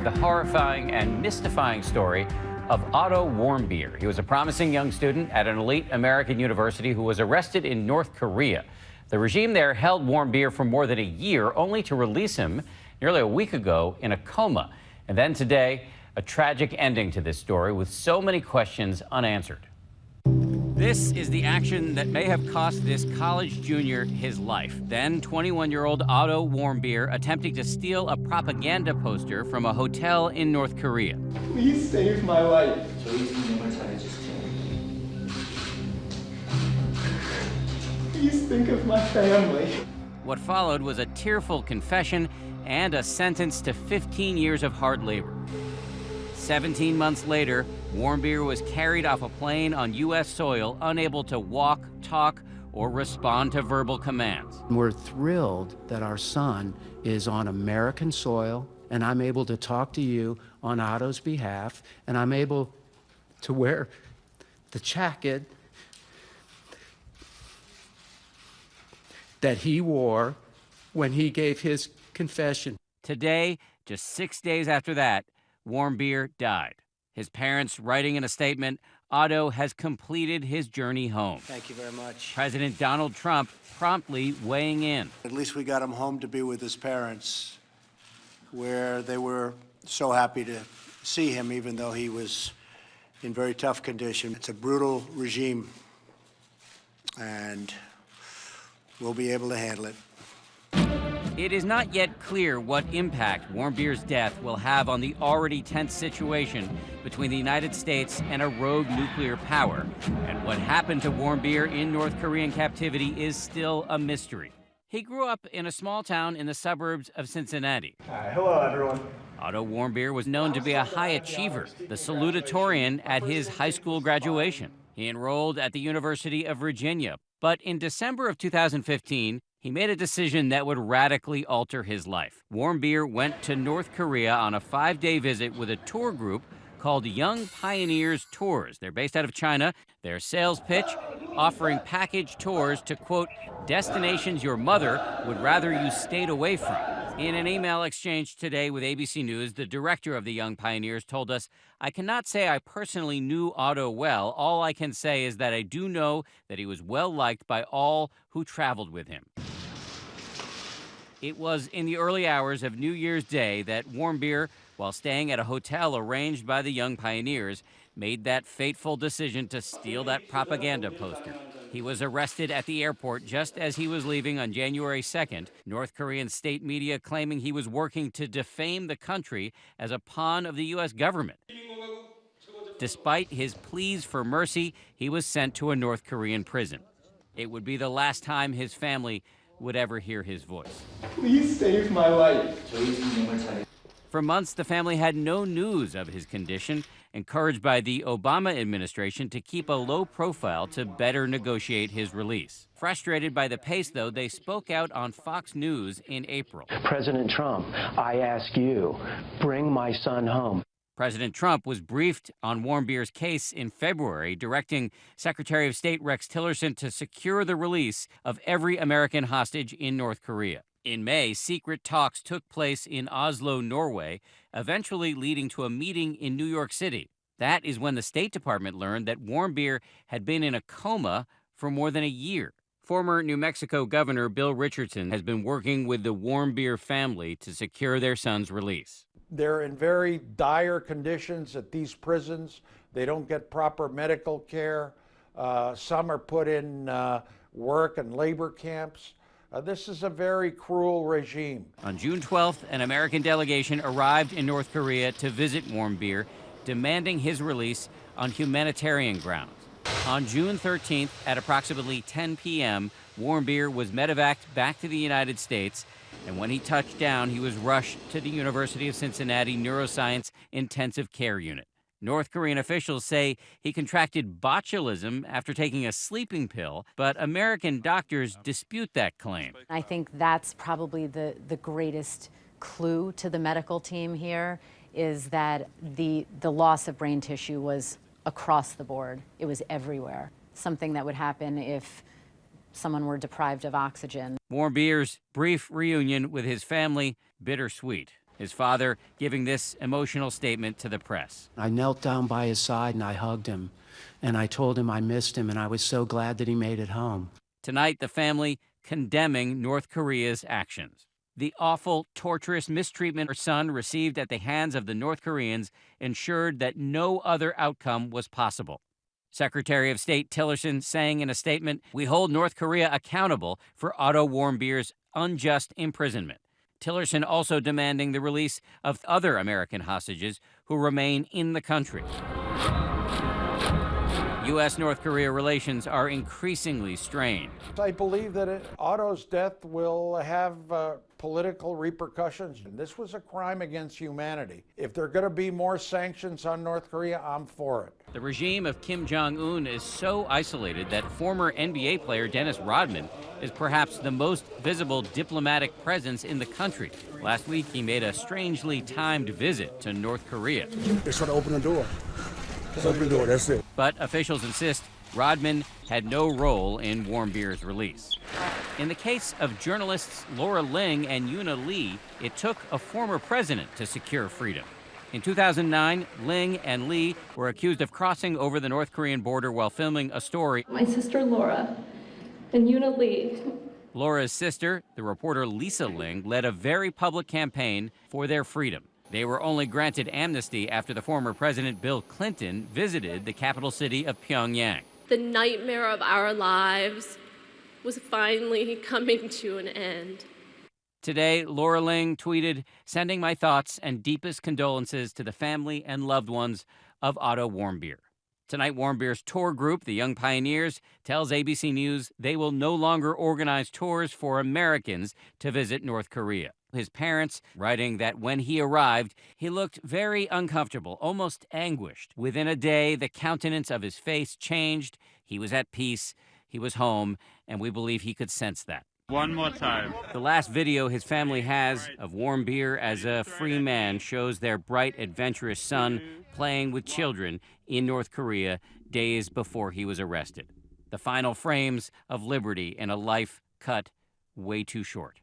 the horrifying and mystifying story of Otto Warmbier. He was a promising young student at an elite American university who was arrested in North Korea. The regime there held Warmbier for more than a year, only to release him nearly a week ago in a coma. And then today, a tragic ending to this story with so many questions unanswered. This is the action that may have cost this college junior his life. Then 21-year-old Otto Warmbeer attempting to steal a propaganda poster from a hotel in North Korea. Please save my life. Please think of my family. What followed was a tearful confession and a sentence to 15 years of hard labor. 17 months later, Warmbier was carried off a plane on U.S. soil, unable to walk, talk, or respond to verbal commands. We're thrilled that our son is on American soil, and I'm able to talk to you on Otto's behalf, and I'm able to wear the jacket that he wore when he gave his confession. Today, just 6 days after that, Warmbier died. His parents writing in a statement, Otto has completed his journey home. Thank you very much. President Donald Trump promptly weighing in. At least we got him home to be with his parents, where they were so happy to see him, even though he was in very tough condition. It's a brutal regime, and we'll be able to handle it. It is not yet clear what impact Warmbier's death will have on the already tense situation between the United States and a rogue nuclear power. And what happened to Warmbier in North Korean captivity is still a mystery. He grew up in a small town in the suburbs of Cincinnati. Hello, everyone. Otto Warmbier was known to be a high achiever, the salutatorian at his high school graduation. He enrolled at the University of Virginia, but in December of 2015, he made a decision that would radically alter his life. Warmbier went to North Korea on a 5-day visit with a tour group called Young Pioneers Tours. They're based out of China. Their sales pitch, offering package tours to, quote, destinations your mother would rather you stayed away from. In an email exchange today with ABC News, the director of the Young Pioneers told us, I cannot say I personally knew Otto well. All I can say is that I do know that he was well liked by all who traveled with him. It was in the early hours of New Year's Day that Warmbier, while staying at a hotel arranged by the Young Pioneers, made that fateful decision to steal that propaganda poster. He was arrested at the airport just as he was leaving on January 2nd, North Korean state media claiming he was working to defame the country as a pawn of the U.S. government. Despite his pleas for mercy, he was sent to a North Korean prison. It would be the last time his family would ever hear his voice. Please save my life. For months, the family had no news of his condition, encouraged by the Obama administration to keep a low profile to better negotiate his release. Frustrated by the pace, though, they spoke out on Fox News in April. President Trump, I ask you, bring my son home. President Trump was briefed on Warmbier's case in February, directing Secretary of State Rex Tillerson to secure the release of every American hostage in North Korea. In May, secret talks took place in Oslo, Norway, eventually leading to a meeting in New York City. That is when the State Department learned that Warmbier had been in a coma for more than a year. Former New Mexico Governor Bill Richardson has been working with the Warmbier family to secure their son's release. They're in very dire conditions at these prisons. They don't get proper medical care. Some are put in work and labor camps. This is a very cruel regime. On June 12th, an American delegation arrived in North Korea to visit Warmbier, demanding his release on humanitarian grounds. On June 13th, at approximately 10 p.m., Warmbier was medevaced back to the United States, and when he touched down, he was rushed to the University of Cincinnati Neuroscience Intensive Care Unit. North Korean officials say he contracted botulism after taking a sleeping pill, but American doctors dispute that claim. I think that's probably the greatest clue to the medical team here, is that the loss of brain tissue was across the board. It was everywhere. Something that would happen if someone were deprived of oxygen. Warmbier's brief reunion with his family, bittersweet. His father giving this emotional statement to the press. I knelt down by his side and I hugged him, and I told him I missed him, and I was so glad that he made it home. Tonight, the family condemning North Korea's actions. The awful, torturous mistreatment her son received at the hands of the North Koreans ensured that no other outcome was possible. Secretary of State Tillerson saying in a statement, "We hold North Korea accountable for Otto Warmbier's unjust imprisonment." Tillerson also demanding the release of other American hostages who remain in the country. U.S.-North Korea relations are increasingly strained. I believe that Otto's death will have political repercussions. This was a crime against humanity. If there are going to be more sanctions on North Korea, I'm for it. The regime of Kim Jong-un is so isolated that former NBA player Dennis Rodman is perhaps the most visible diplomatic presence in the country. Last week, he made a strangely timed visit to North Korea. Just trying to open the door. Just open the door, that's it. But officials insist Rodman had no role in Warmbier's release. In the case of journalists Laura Ling and Yuna Lee, it took a former president to secure freedom. In 2009, Ling and Lee were accused of crossing over the North Korean border while filming a story. My sister Laura and Yuna Lee. Laura's sister, the reporter Lisa Ling, led a very public campaign for their freedom. They were only granted amnesty after the former President Bill Clinton visited the capital city of Pyongyang. The nightmare of our lives was finally coming to an end. Today, Laura Ling tweeted, "Sending my thoughts and deepest condolences to the family and loved ones of Otto Warmbier." Tonight, Warmbier's tour group, the Young Pioneers, tells ABC News they will no longer organize tours for Americans to visit North Korea. His parents writing that when he arrived, he looked very uncomfortable, almost anguished. Within a day, the countenance of his face changed. He was at peace. He was home, and we believe he could sense that. One more time. The last video his family has of Warmbier as a free man shows their bright, adventurous son playing with children in North Korea days before he was arrested. The final frames of liberty in a life cut way too short.